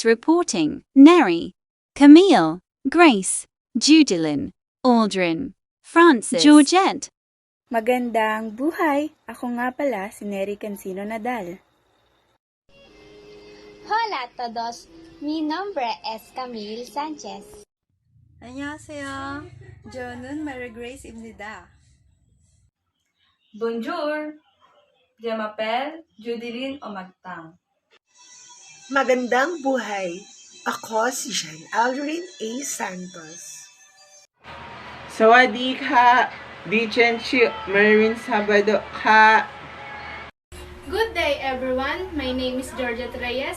News reporting, Nerry, Camille, Grace, Judylyn, Aldrin, Francis, Georgette. Magandang buhay! Ako nga pala si Nerry C Nadal. Hola a todos, mi nombre es Camille Sanchez. 안녕하세요. 저는 Grace 입니다. Bonjour! Je m'appelle Judylyn Omagtang. Magandang buhay! Ako si Aldrin A. Santos. Sawadee ka, Dichenchi Merwin Sabado ka. Good day everyone, my name is Georgette Reyes.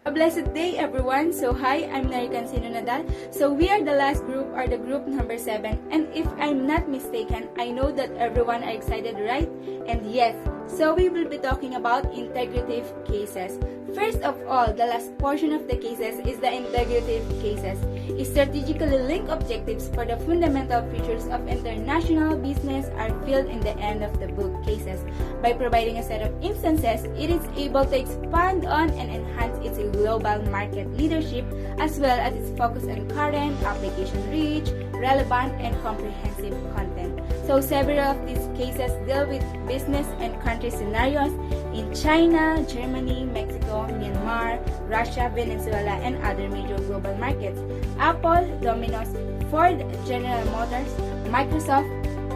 A blessed day everyone. So hi, I'm Nerry C Nadal. So we are the last group or the group number 7, and if I'm not mistaken, I know that everyone are excited, right? And yes, so we will be talking about integrative cases. First of all, the last portion of the cases is the integrative cases. Strategically linked objectives for the fundamental features of international business are filled in the end of the book cases. By providing a set of instances, it is able to expand on and enhance its global market leadership as well as its focus on current, application reach, relevant, and comprehensive content. So several of these cases deal with business and country scenarios in China, Germany, Mexico, Myanmar, Russia, Venezuela, and other major global markets. Apple, Domino's, Ford, General Motors, Microsoft,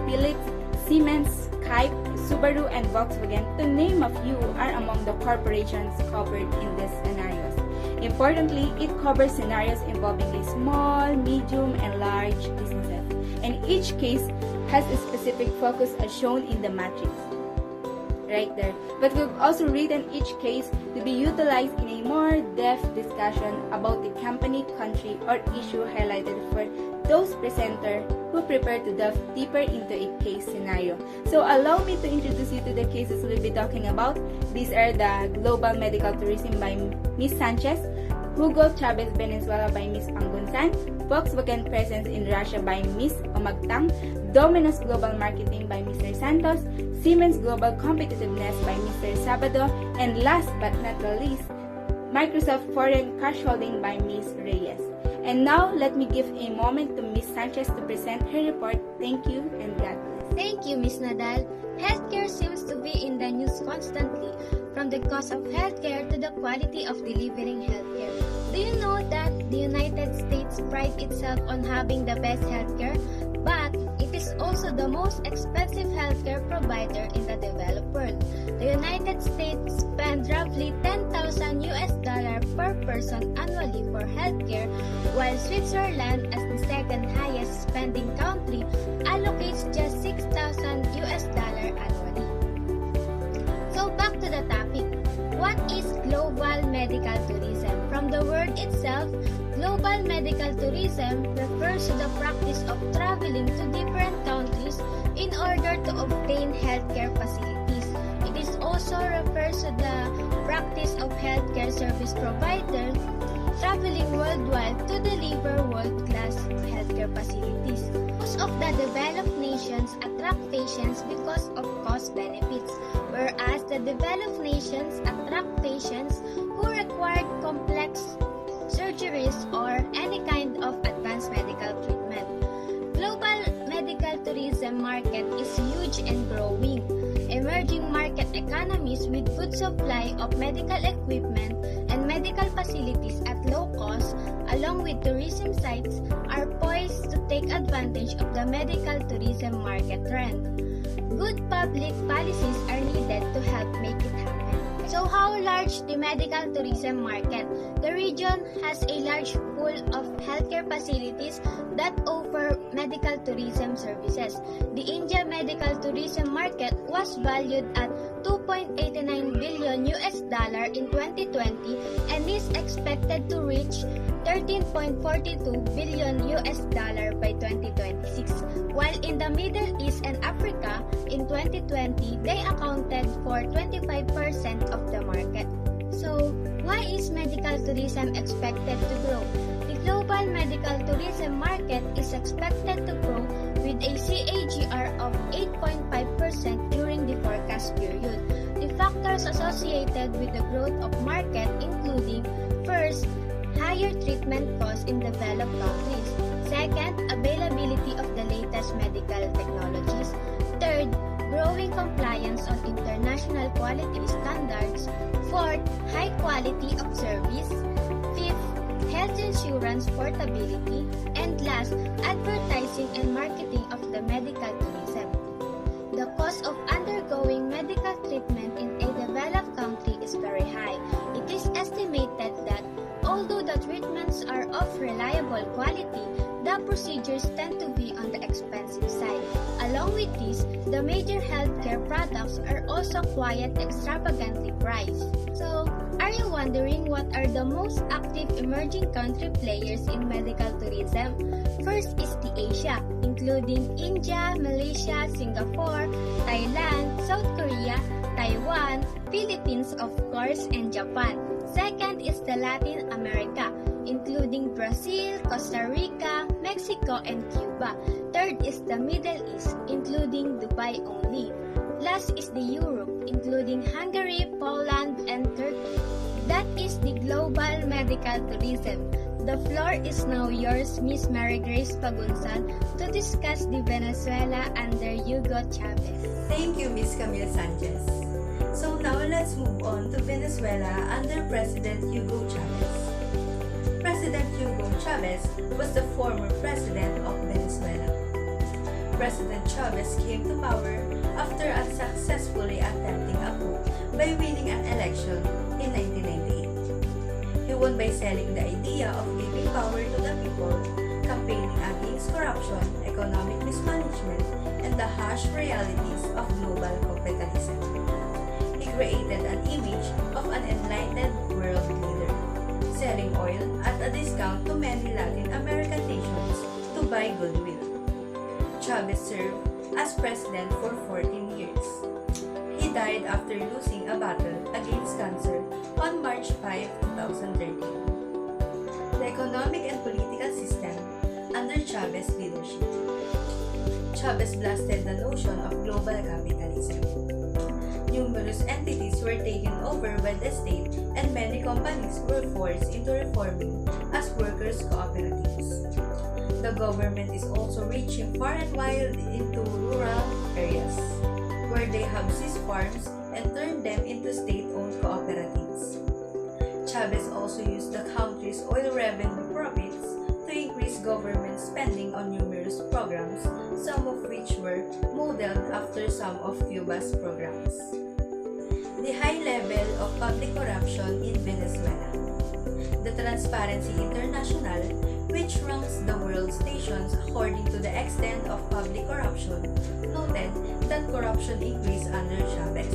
Philips, Siemens, Skype, Subaru, and Volkswagen, to name a few, are among the corporations covered in these scenarios. Importantly, it covers scenarios involving the small, medium, and large businesses, and each case has a specific focus as shown in the matrix right there. But we've also written each case to be utilized in a more depth discussion about the company, country, or issue highlighted for those presenter who prepare to delve deeper into a case scenario. So allow me to introduce you to the cases we'll be talking about. These are the Global Medical Tourism by Ms. Sanchez, Hugo Chavez Venezuela by Ms. Pagunsan, Volkswagen Presence in Russia by Ms. Omagtang, Domino's Global Marketing by Mr. Santos, Siemens Global Competitiveness by Mr. Sabado, and last but not the least, Microsoft Foreign Cash Holding by Ms. Reyes. And now, let me give a moment to Ms. Sanchez to present her report. Thank you and God bless. Thank you, Ms. Nadal. Healthcare seems to be in the news constantly, from the cost of healthcare to the quality of delivering healthcare. Do you know that the United States prides itself on having the best healthcare, but it is also the most expensive healthcare provider in the developed world? The United States spends roughly $10,000 per person annually for healthcare, while Switzerland, as the second highest spending country, allocates just $6,000 annually. So back to the topic. What is global medical tourism? From the word itself, global medical tourism refers to the practice of traveling to different countries in order to obtain healthcare facilities. It is also refers to the practice of healthcare service providers traveling worldwide to deliver world-class healthcare facilities. Most of the developed nations attract patients because of cost benefits, whereas the developed nations attract patients who require complex surgeries or any kind of advanced medical treatment. Global medical tourism market is huge and growing. Emerging market economies with good supply of medical equipment and medical facilities at low cost, along with tourism sites, are poised to take advantage of the medical tourism market trend. Good public policies are needed to help make it happen. So how large the medical tourism market? The region has a large pool of healthcare facilities that offer medical tourism services. The India medical tourism market was valued at $2.89 billion in 2020 and is expected to reach $13.42 billion by 2026. While in the Middle East and Africa, in 2020, they accounted for 25% of the market. So, why is medical tourism expected to grow? The global medical tourism market is expected to grow with a CAGR of 8.5% during the forecast last period. The factors associated with the growth of market including first, higher treatment costs in developed countries. Second, availability of the latest medical technologies. Third, growing compliance on international quality standards. Fourth, high quality of service. Fifth, health insurance portability. And last, advertising and marketing of the medical tourism. The cost of undergoing medical treatment in a developed country is very high. It is estimated that although the treatments are of reliable quality, the procedures tend to be on the expensive side. Along with this, the major healthcare products are also quite extravagantly priced. So, are you wondering what are the most active emerging country players in medical tourism? First is the Asia, including India, Malaysia, Singapore, Thailand, South Korea, Taiwan, Philippines of course, and Japan. Second is the Latin America, including Brazil, Costa Rica, Mexico, and Cuba. Third is the Middle East, including Dubai only. Last is the Europe, including Hungary, Poland, and Turkey. That is the global medical tourism. The floor is now yours, Miss Mary Grace Pagunsan, to discuss the Venezuela under Hugo Chavez. Thank you, Miss Camille Sanchez. So now let's move on to Venezuela under President Hugo Chavez. President Hugo Chavez was the former president of Venezuela. President Chavez came to power after unsuccessfully attempting a coup by winning an election in 1998. He won by selling the idea of giving power to the people, campaigning against corruption, economic mismanagement, and the harsh realities of global capitalism. He created an image of an enlightened world leader, selling oil at a discount to many Latin American nations to buy goodwill. Chavez served as president for 14 years. He died after losing a battle against cancer on March 5, 2013. The economic and political system under Chavez's leadership. Chavez blasted the notion of global capitalism. Numerous entities were taken over by the state and many companies were forced into reforming as workers' cooperatives. The government is also reaching far and wide into rural areas, where they have seized farms and turned them into state-owned cooperatives. Chavez also used the country's oil revenue profits to increase government spending on numerous programs, some of which were modeled after some of Cuba's programs. The high level of public corruption in Venezuela. The Transparency International, which ranks the world's nations according to the extent of public corruption, noted that corruption increased under Chavez.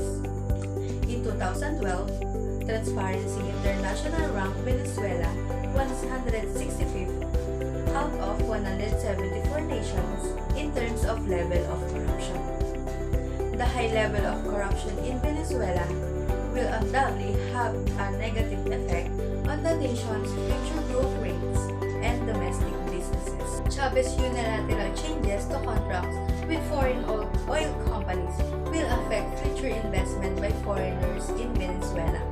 In 2012, Transparency International ranked Venezuela 165th out of 174 nations in terms of level of corruption. The high level of corruption in Venezuela will undoubtedly have a negative effect on the nation's future growth rates and domestic businesses. Chavez's unilateral changes to contracts with foreign oil companies will affect future investment by foreigners in Venezuela.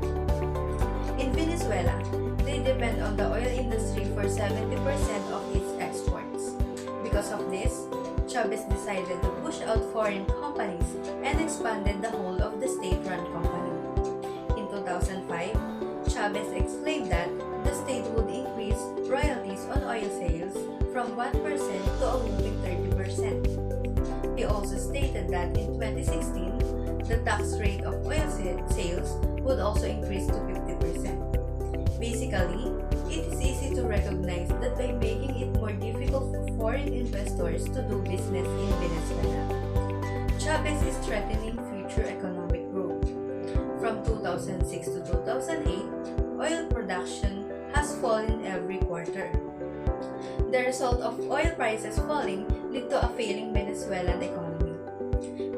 In Venezuela, they depend on the oil industry for 70% of its exports. Because of this, Chavez decided to push out foreign companies and expanded the whole of the state-run company. In 2005, Chavez explained that the state would increase royalties on oil sales from 1% to a whopping 30%. He also stated that in 2016, the tax rate of oil sales would also increase to 50%. Basically, it is easy to recognize that by making it more difficult for foreign investors to do business in Venezuela, Chavez is threatening future economic growth. From 2006 to 2008, oil production has fallen every quarter. The result of oil prices falling led to a failing Venezuelan economy.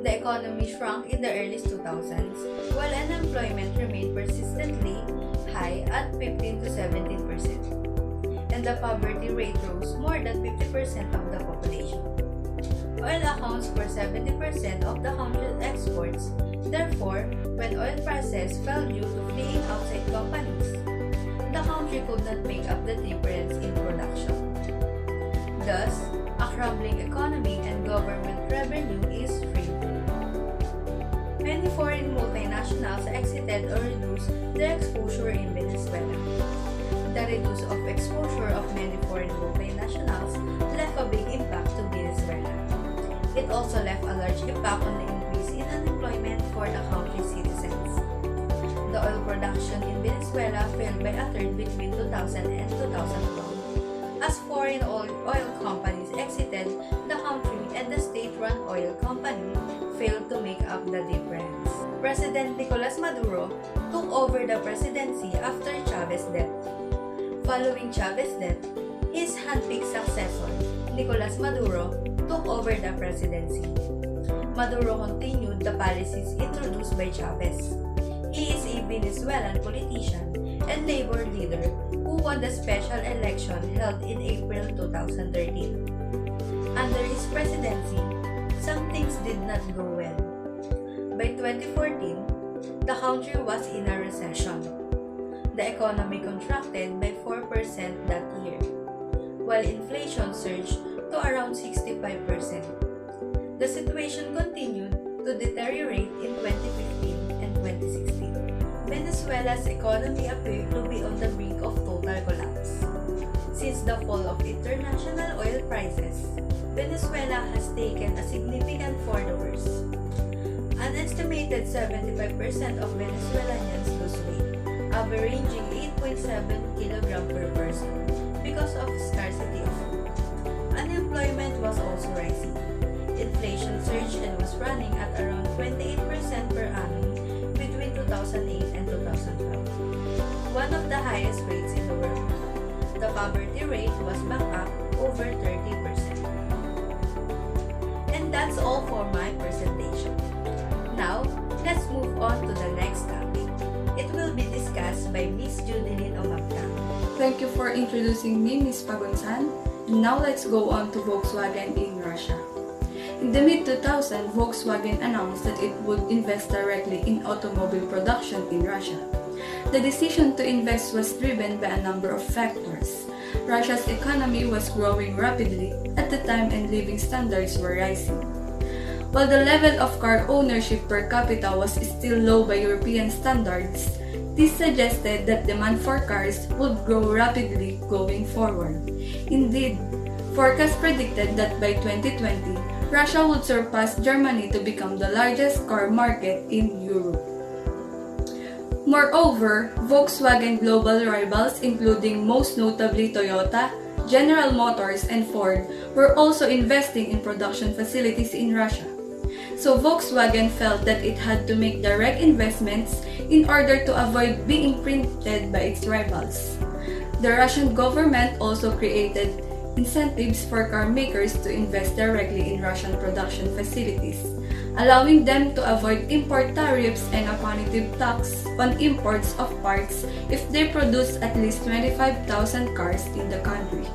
The economy shrunk in the early 2000s, while unemployment remained persistently high at 15 to 17%, and the poverty rate rose more than 50% of the population. Oil accounts for 70% of the country's exports Therefore, when oil prices fell due to fleeing outside companies, the country could not make up the difference in production. Thus, a crumbling economy and government revenue is free. Many foreign multinationals exited or reduced their exposure in Venezuela. The reduce of exposure of many foreign multinationals left a big impact to Venezuela. It also left a large impact on the increase in unemployment for the country's citizens. The oil production in Venezuela fell by a third between 2000 and 2012, as foreign oil companies exited the country and the state-run oil company failed to make up the difference. President Nicolas Maduro took over the presidency after Chavez's death. Following Chavez's death, his handpicked successor, Nicolas Maduro, took over the presidency. Maduro continued the policies introduced by Chavez. He is a Venezuelan politician and labor leader who won the special election held in April 2013. Under his presidency, some things did not go well. By 2014, the country was in a recession. The economy contracted by 4% that year, while inflation surged to around 65%. The situation continued to deteriorate in 2015 and 2016. Venezuela's economy appeared to be on the brink of total collapse. Since the fall of international oil prices, Venezuela has taken a significant for the worse. An estimated 75% of Venezuelans lose weight, averaging 8.7 kg per person because of scarcity of food. Unemployment was also rising. Inflation surged and was running at around 28% per annum between 2008 and 2012, one of the highest rates in the world. The poverty rate was back up over 30%. And that's all for my presentation. Now, let's move on to the next topic. It will be discussed by Miss Judylyn Omagtang. Thank you for introducing me, Miss Pagunsan. And now let's go on to Volkswagen in Russia. In the mid-2000s, Volkswagen announced that it would invest directly in automobile production in Russia. The decision to invest was driven by a number of factors. Russia's economy was growing rapidly at the time and living standards were rising. While the level of car ownership per capita was still low by European standards, this suggested that demand for cars would grow rapidly going forward. Indeed, forecasts predicted that by 2020, Russia would surpass Germany to become the largest car market in Europe. Moreover, Volkswagen global rivals, including most notably Toyota, General Motors, and Ford, were also investing in production facilities in Russia. So Volkswagen felt that it had to make direct investments in order to avoid being printed by its rivals. The Russian government also created incentives for car makers to invest directly in Russian production facilities, allowing them to avoid import tariffs and a punitive tax on imports of parts if they produce at least 25,000 cars in the country.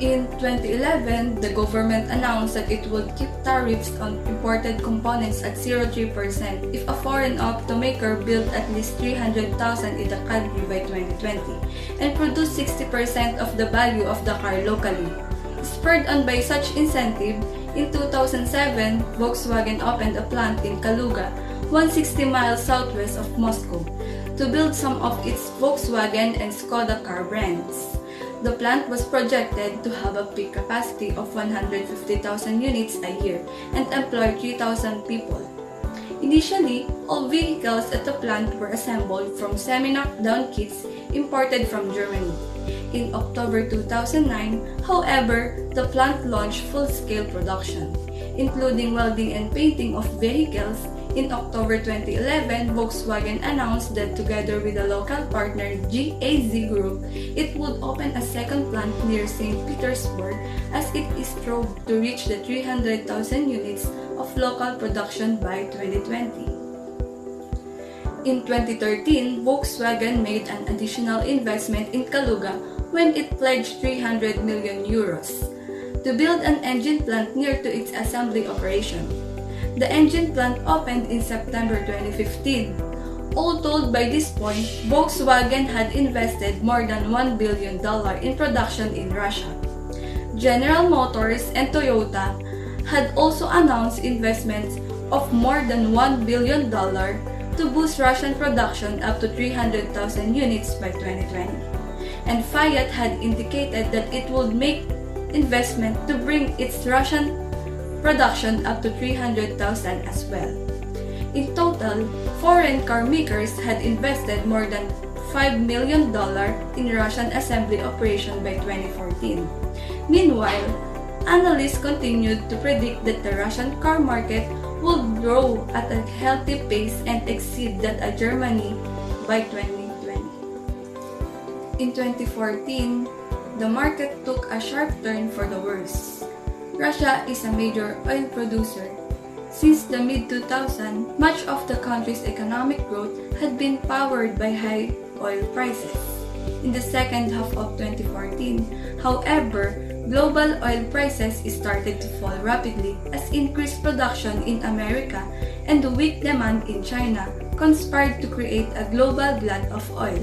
In 2011, the government announced that it would keep tariffs on imported components at 0.3% if a foreign automaker built at least 300,000 in the country by 2020 and produced 60% of the value of the car locally. Spurred on by such incentive, in 2007, Volkswagen opened a plant in Kaluga, 160 miles southwest of Moscow, to build some of its Volkswagen and Skoda car brands. The plant was projected to have a peak capacity of 150,000 units a year and employ 3,000 people. Initially, all vehicles at the plant were assembled from semi-knockdown kits imported from Germany. In October 2009, however, the plant launched full-scale production, including welding and painting of vehicles. In October 2011, Volkswagen announced that together with a local partner, GAZ Group, it would open a second plant near St. Petersburg as it strove to reach the 300,000 units of local production by 2020. In 2013, Volkswagen made an additional investment in Kaluga when it pledged 300 million euros to build an engine plant near to its assembly operation. The engine plant opened in September 2015. All told, by this point, Volkswagen had invested more than $1 billion in production in Russia. General Motors and Toyota had also announced investments of more than $1 billion to boost Russian production up to 300,000 units by 2020. And Fiat had indicated that it would make investment to bring its Russian production up to 300,000 as well. In total, foreign car makers had invested more than $5 million in Russian assembly operation by 2014. Meanwhile, analysts continued to predict that the Russian car market will grow at a healthy pace and exceed that of Germany by 2020. In 2014, the market took a sharp turn for the worse. Russia is a major oil producer. Since the mid-2000s, much of the country's economic growth had been powered by high oil prices. In the second half of 2014, however, global oil prices started to fall rapidly as increased production in America and the weak demand in China conspired to create a global glut of oil.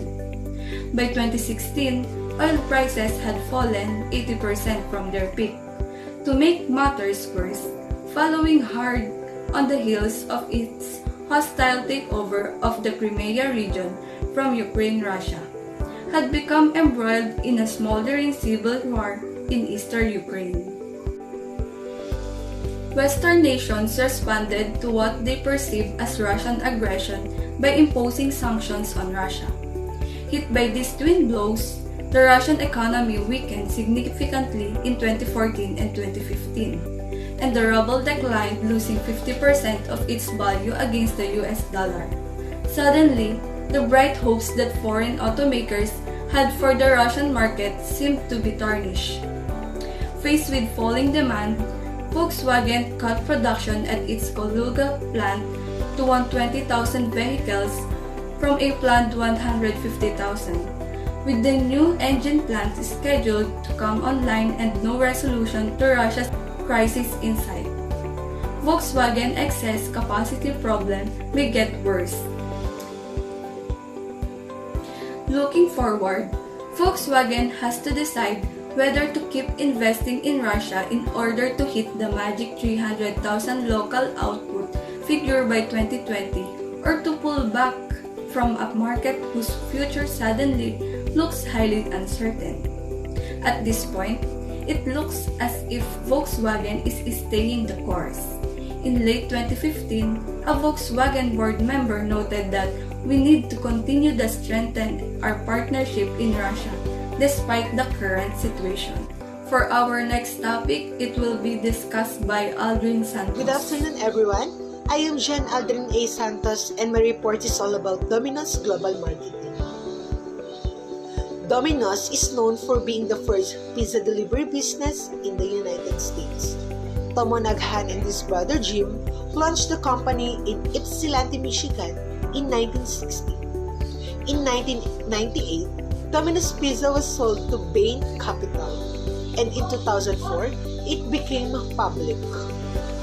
By 2016, oil prices had fallen 80% from their peak. To make matters worse, following hard on the heels of its hostile takeover of the Crimea region from Russia, had become embroiled in a smoldering civil war in eastern Ukraine. Western nations responded to what they perceived as Russian aggression by imposing sanctions on Russia. Hit by these twin blows, the Russian economy weakened significantly in 2014 and 2015, and the ruble declined, losing 50% of its value against the US dollar. Suddenly, the bright hopes that foreign automakers had for the Russian market seemed to be tarnished. Faced with falling demand, Volkswagen cut production at its Kaluga plant to 120,000 vehicles from a planned 150,000. With the new engine plant scheduled to come online and no resolution to Russia's crisis in sight, Volkswagen excess capacity problem may get worse. Looking forward, Volkswagen has to decide whether to keep investing in Russia in order to hit the magic 300,000 local output figure by 2020 or to pull back from a market whose future suddenly looks highly uncertain. At this point, it looks as if Volkswagen is staying the course. In late 2015, a Volkswagen board member noted that we need to continue to strengthen our partnership in Russia despite the current situation. For our next topic, it will be discussed by Aldrin Santos. Good afternoon, everyone. I am Aldrin A. Santos, and my report is all about Domino's global marketing. Domino's is known for being the first pizza delivery business in the United States. Tom Monaghan and his brother Jim launched the company in Ypsilanti, Michigan in 1960. In 1998, Domino's Pizza was sold to Bain Capital, and in 2004, it became public.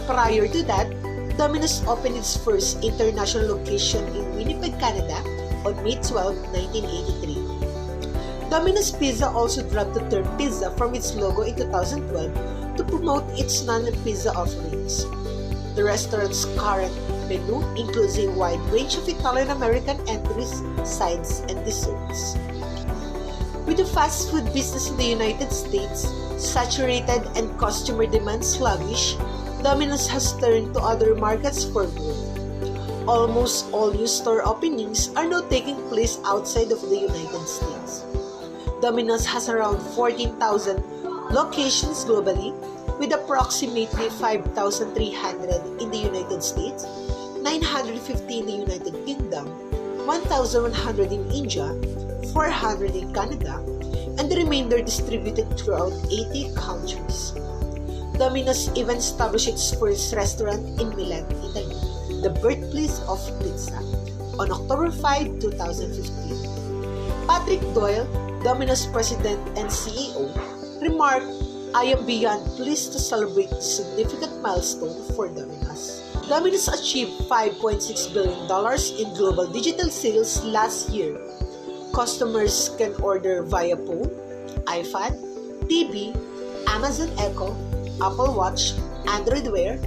Prior to that, Domino's opened its first international location in Winnipeg, Canada on May 12, 1983. Domino's Pizza also dropped the term pizza from its logo in 2012 to promote its non-pizza offerings. The restaurant's current menu includes a wide range of Italian-American entries, sides, and desserts. With the fast food business in the United States saturated and customer demand sluggish, Domino's has turned to other markets for growth. Almost all new store openings are now taking place outside of the United States. Domino's has around 14,000 locations globally, with approximately 5,300 in the United States, 950 in the United Kingdom, 1,100 in India, 400 in Canada, and the remainder distributed throughout 80 countries. Domino's even established its first restaurant in Milan, Italy, the birthplace of pizza, on October 5, 2015. Patrick Doyle, Domino's president and CEO, remarked, "I am beyond pleased to celebrate this significant milestone for Domino's." Domino's achieved $5.6 billion in global digital sales last year. Customers can order via phone, iPad, TV, Amazon Echo, Apple Watch, Android Wear,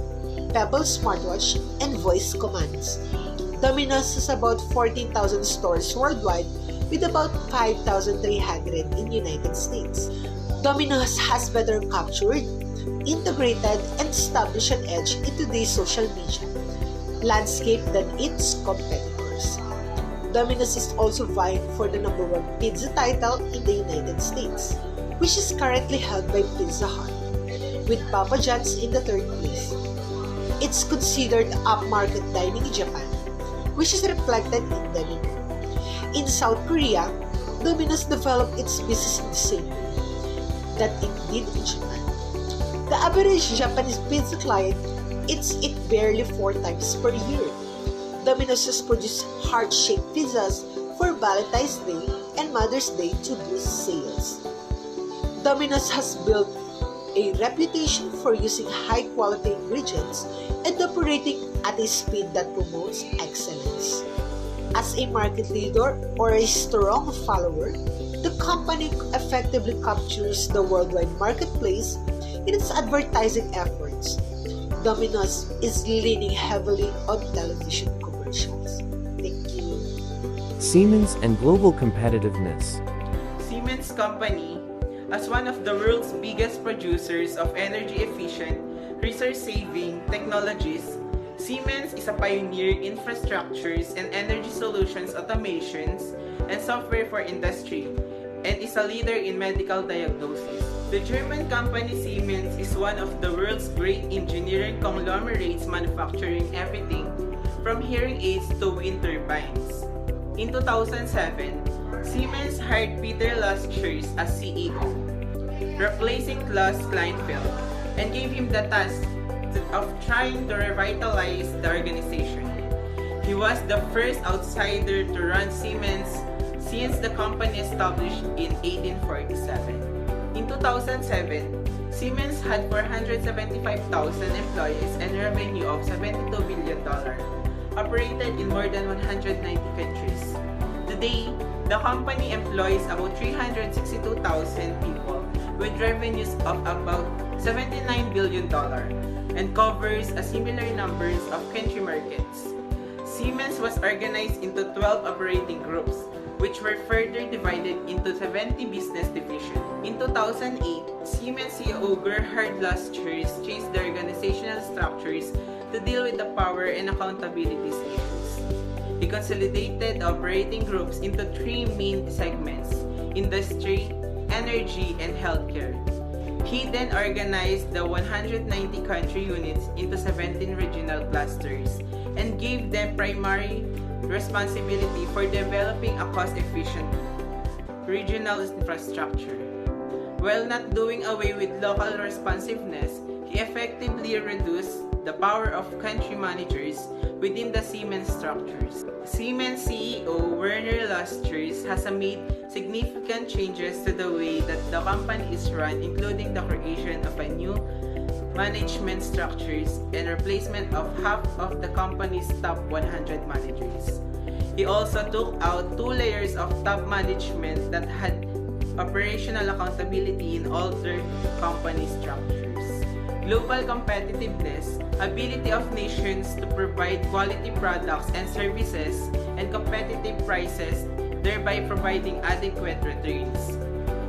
Pebble smartwatch, and voice commands. Domino's has about 14,000 stores worldwide with about 5,300 in United States. Domino's has better captured, integrated, and established an edge in today's social media landscape than its competitors. Domino's is also vying for the #1 pizza title in the United States, which is currently held by Pizza Hut, with Papa John's in the 3rd place. It's considered upmarket dining in Japan, which is reflected in the menu. In South Korea, Domino's developed its business in the same way that it did in Japan. The average Japanese pizza client eats it barely 4 times per year. Domino's has produced heart-shaped pizzas for Valentine's Day and Mother's Day to boost sales. Domino's has built a reputation for using high-quality ingredients and operating at a speed that promotes excellence. As a market leader or a strong follower, the company effectively captures the worldwide marketplace in its advertising efforts. Domino's is leaning heavily on television commercials. Thank you. Siemens and global competitiveness. Siemens Company, as one of the world's biggest producers of energy-efficient, resource-saving technologies, Siemens is a pioneer in infrastructures and energy solutions automations and software for industry, and is a leader in medical diagnosis. The German company Siemens is one of the world's great engineering conglomerates manufacturing everything from hearing aids to wind turbines. In 2007, Siemens hired Peter Luschers as CEO, replacing Klaus Kleinfeld, and gave him the task of trying to revitalize the organization. He was the first outsider to run Siemens since the company established in 1847. In 2007, Siemens had 475,000 employees and revenue of $72 billion, operated in more than 190 countries. Today, the company employs about 362,000 people with revenues of about $79 billion and covers a similar numbers of country markets. Siemens was organized into 12 operating groups, which were further divided into 70 business divisions. In 2008, Siemens CEO Gerhard Luschers changed the organizational structures to deal with the power and accountability issues. He consolidated operating groups into 3 main segments: industry, energy, and healthcare. He then organized the 190 country units into 17 regional clusters and gave them primary responsibility for developing a cost-efficient regional infrastructure. While not doing away with local responsiveness, he effectively reduced the power of country managers within the Siemens structures. Siemens CEO Werner Luschers has made significant changes to the way that the company is run, including the creation of a new management structures and replacement of half of the company's top 100 managers. He also took out 2 layers of top management that had operational accountability in all their company structures. Global competitiveness, ability of nations to provide quality products and services and competitive prices, thereby providing adequate returns.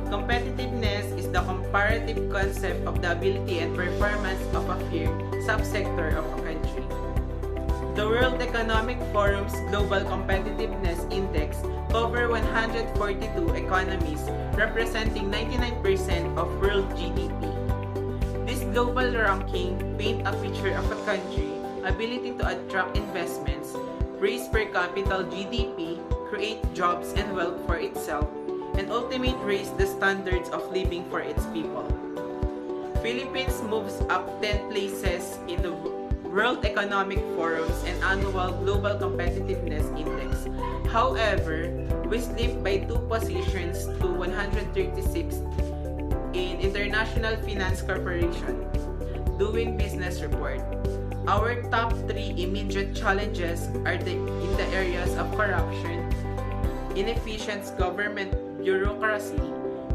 Competitiveness is the comparative concept of the ability and performance of a firm, subsector of a country. The World Economic Forum's Global Competitiveness Index covers 142 economies, representing 99% of world GDP. This global ranking paints a picture of a country's ability to attract investments, raise per capita GDP, create jobs and wealth for itself, and ultimately raise the standards of living for its people. Philippines moves up 10 places in the World Economic Forum's and annual Global Competitiveness Index. However, we slipped by 2 positions to 136 in International Finance Corporation Doing Business report. Our top 3 immediate challenges are in the areas of corruption, inefficient government bureaucracy,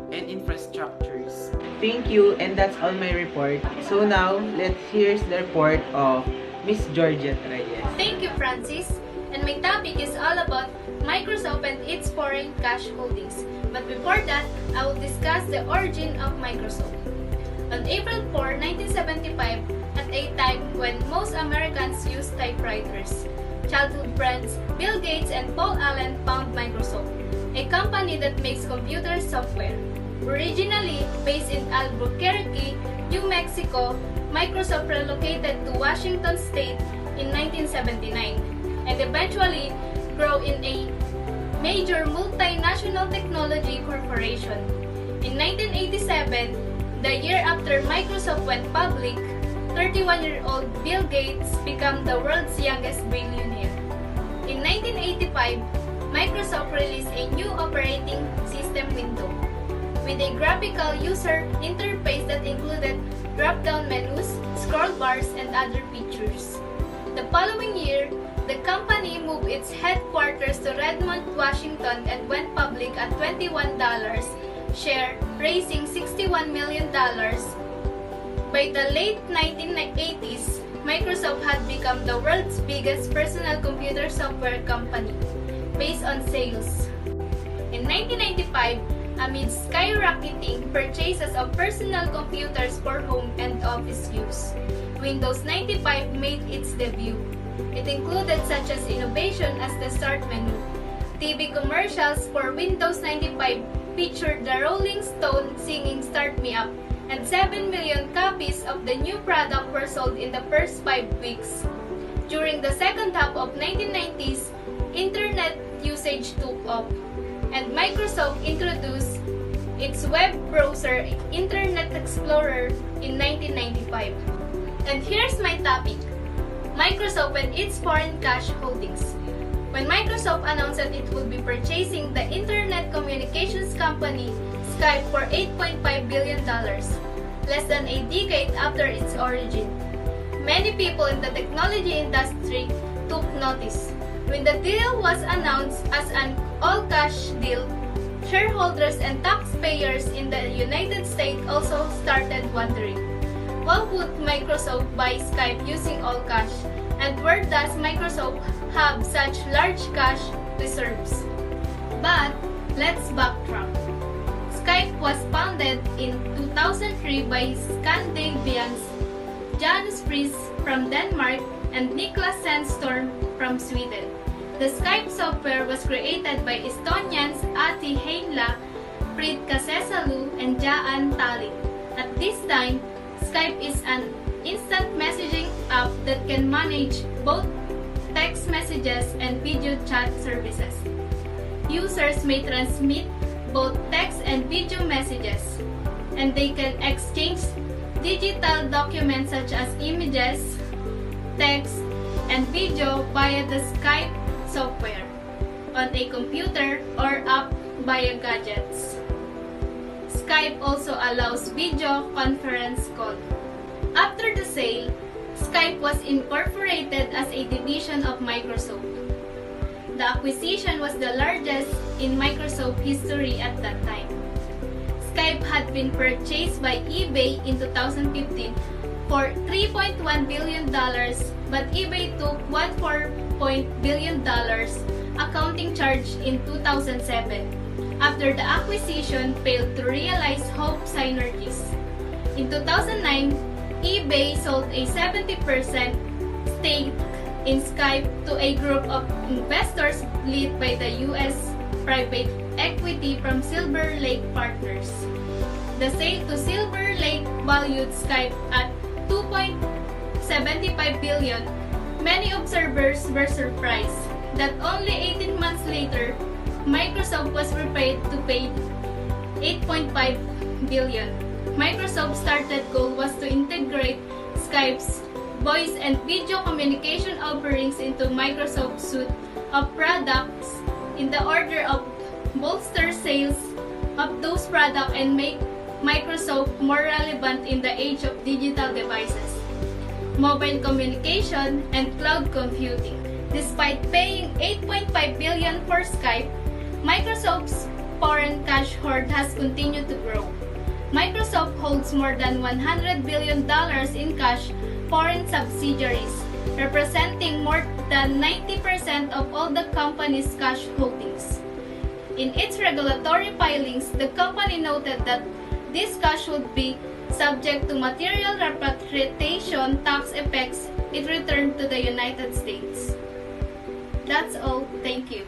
and infrastructures. Thank you, and that's all my report. So now, let's hear the report of Miss Georgette Reyes. Thank you, Francis. And my topic is all about Microsoft and its foreign cash holdings. But before that, I will discuss the origin of Microsoft. On April 4, 1975, at a time when most Americans used typewriters, childhood friends Bill Gates and Paul Allen found Microsoft, a company that makes computer software. Originally based in Albuquerque, New Mexico, Microsoft relocated to Washington State in 1979 and eventually grew in a major multinational technology corporation. In 1987, the year after Microsoft went public, 31-year-old Bill Gates became the world's youngest billionaire. In 1985, Microsoft released a new operating system window with a graphical user interface that included drop-down menus, scroll bars, and other features. The following year, the company moved its headquarters to Redmond, Washington and went public at $21 share, raising $61 million. By the late 1980s, Microsoft had become the world's biggest personal computer software company, based on sales. In 1995, amid skyrocketing purchases of personal computers for home and office use, Windows 95 made its debut. It included such as innovation as the Start menu. TV commercials for Windows 95 featured the Rolling Stone singing Start Me Up, and 7 million copies of the new product were sold in the first 5 weeks. During the second half of 1990s, internet usage took off, and Microsoft introduced its web browser Internet Explorer in 1995. And here's my topic, Microsoft and its foreign cash holdings. When Microsoft announced that it would be purchasing the internet communications company Skype for $8.5 billion, less than a decade after its origin, many people in the technology industry took notice. When the deal was announced as an all-cash deal, shareholders and taxpayers in the United States also started wondering, why would Microsoft buy Skype using all cash, and where does Microsoft have such large cash reserves? But let's backtrack. Skype was founded in 2003 by Scandinavians Jan Spries from Denmark and Niklas Sandstrom from Sweden. The Skype software was created by Estonians Ati Heinla, Priit Kasesalu, and Jaan Tallinn. At this time, Skype is an instant messaging app that can manage both text messages and video chat services. Users may transmit both text and video messages, and they can exchange digital documents such as images, text, and video via the Skype software on a computer or app via gadgets. Skype also allows video conference call. After the sale, Skype was incorporated as a division of Microsoft. The acquisition was the largest in Microsoft history at that time. Skype had been purchased by eBay in 2015 for $3.1 billion, but eBay took $1.4 billion accounting charge in 2007 after the acquisition failed to realize hope synergies. In 2009, eBay sold a 70% stake in Skype to a group of investors led by the U.S. private equity from Silver Lake Partners. The sale to Silver Lake valued Skype at $2.75 billion. Many observers were surprised that only 18 months later, Microsoft was prepared to pay $8.5 billion. Microsoft's started goal was to integrate Skype's voice and video communication offerings into Microsoft's suite of products in the order of bolster sales of those products and make Microsoft more relevant in the age of digital devices. mobile communication, and cloud computing. Despite paying $8.5 billion for Skype, Microsoft's foreign cash hoard has continued to grow. Microsoft holds more than $100 billion in cash foreign subsidiaries, representing more than 90% of all the company's cash holdings. In its regulatory filings, the company noted that this cash would be subject to material repatriation tax effects if returned to the United States. That's all. Thank you.